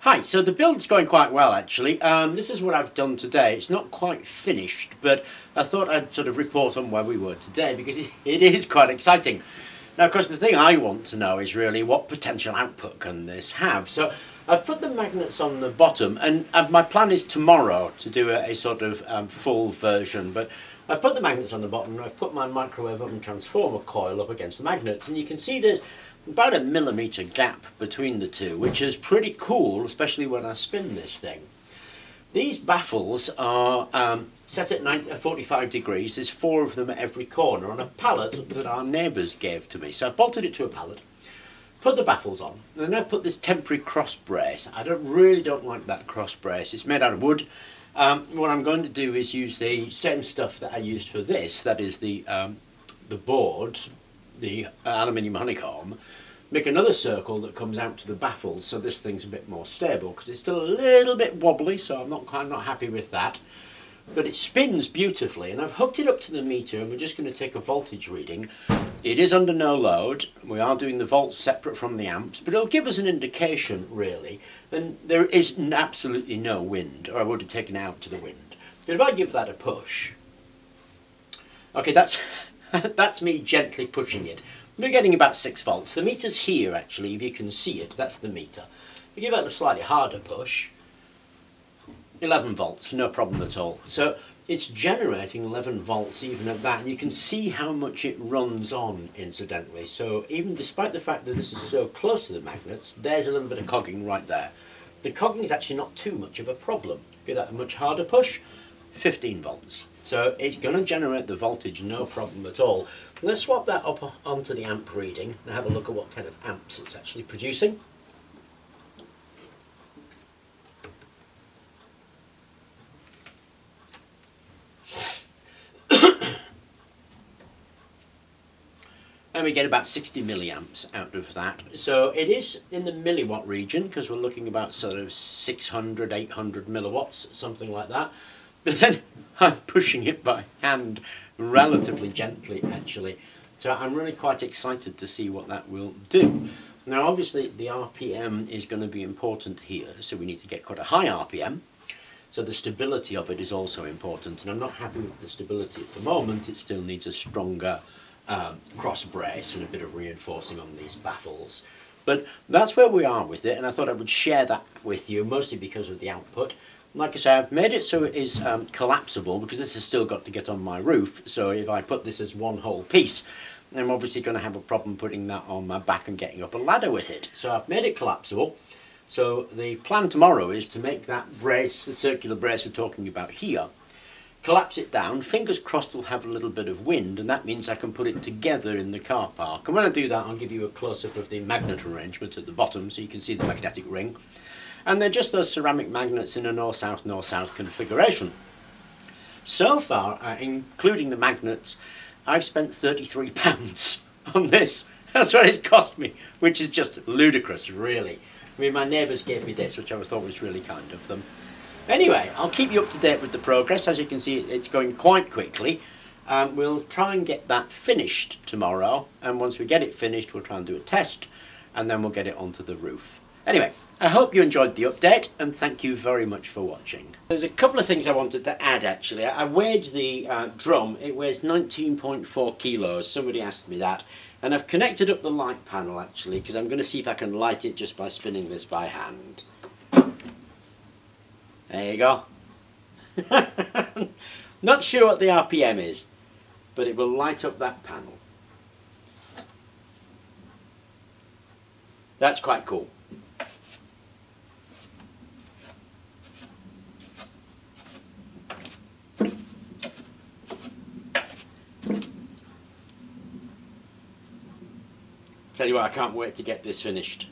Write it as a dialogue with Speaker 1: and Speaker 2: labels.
Speaker 1: Hi, so the build's going quite well actually. This is what I've done today. It's not quite finished, but I thought I'd sort of report on where we were today because it is quite exciting. Now, of course, the thing I want to know is really what potential output can this have. So I've put the magnets on the bottom, and my plan is tomorrow to do a sort of full version, but I've put the magnets on the bottom and I've put my microwave oven transformer coil up against the magnets, and you can see there's about a millimetre gap between the two, which is pretty cool, especially when I spin this thing. These baffles are set at 45 degrees. There's 4 of them at every corner on a pallet that our neighbours gave to me. So I bolted it to a pallet, put the baffles on, and then I put this temporary cross brace. I really don't like that cross brace. It's made out of wood. What I'm going to do is use the same stuff that I used for this, that is the board, the aluminium honeycomb, make another circle that comes out to the baffles so this thing's a bit more stable, because it's still a little bit wobbly, so I'm not happy with that. But it spins beautifully, and I've hooked it up to the meter, and we're just going to take a voltage reading. It is under no load. We are doing the volts separate from the amps, but it'll give us an indication really. And there is absolutely no wind, or I would have taken it out to the wind. But if I give that a push, okay, that's that's me gently pushing it. We're getting about 6 volts. The meter's here actually, if you can see it, that's the meter. If you give that a slightly harder push, 11 volts, no problem at all. So it's generating 11 volts even at that, and you can see how much it runs on incidentally. So even despite the fact that this is so close to the magnets, there's a little bit of cogging right there. The cogging is actually not too much of a problem. Give that a much harder push, 15 volts. So it's going to generate the voltage, no problem at all. Let's swap that up onto the amp reading and have a look at what kind of amps it's actually producing. And we get about 60 milliamps out of that. So it is in the milliwatt region, because we're looking about sort of 600, 800 milliwatts, something like that. But then I'm pushing it by hand relatively gently actually. So I'm really quite excited to see what that will do. Now obviously the RPM is going to be important here, so we need to get quite a high RPM. So the stability of it is also important, and I'm not happy with the stability at the moment. It still needs a stronger cross brace and a bit of reinforcing on these baffles. But that's where we are with it, and I thought I would share that with you, mostly because of the output. Like I say, I've made it so it is collapsible, because this has still got to get on my roof. So if I put this as one whole piece, I'm obviously going to have a problem putting that on my back and getting up a ladder with it. So I've made it collapsible. So the plan tomorrow is to make that brace, the circular brace we're talking about here, collapse it down. Fingers crossed we'll have a little bit of wind, and that means I can put it together in the car park. And when I do that, I'll give you a close-up of the magnet arrangement at the bottom so you can see the magnetic ring. And they're just those ceramic magnets in a north-south configuration. So far, including the magnets, I've spent £33 on this. That's what it's cost me, which is just ludicrous, really. I mean, my neighbours gave me this, which I thought was really kind of them. Anyway, I'll keep you up to date with the progress. As you can see, it's going quite quickly. We'll try and get that finished tomorrow, and once we get it finished, we'll try and do a test, and then we'll get it onto the roof. Anyway, I hope you enjoyed the update, and thank you very much for watching. There's a couple of things I wanted to add actually. I weighed the drum. It weighs 19.4 kilos. Somebody asked me that. And I've connected up the light panel actually, because I'm going to see if I can light it just by spinning this by hand. There you go. Not sure what the RPM is, but it will light up that panel. That's quite cool. Tell you what, I can't wait to get this finished.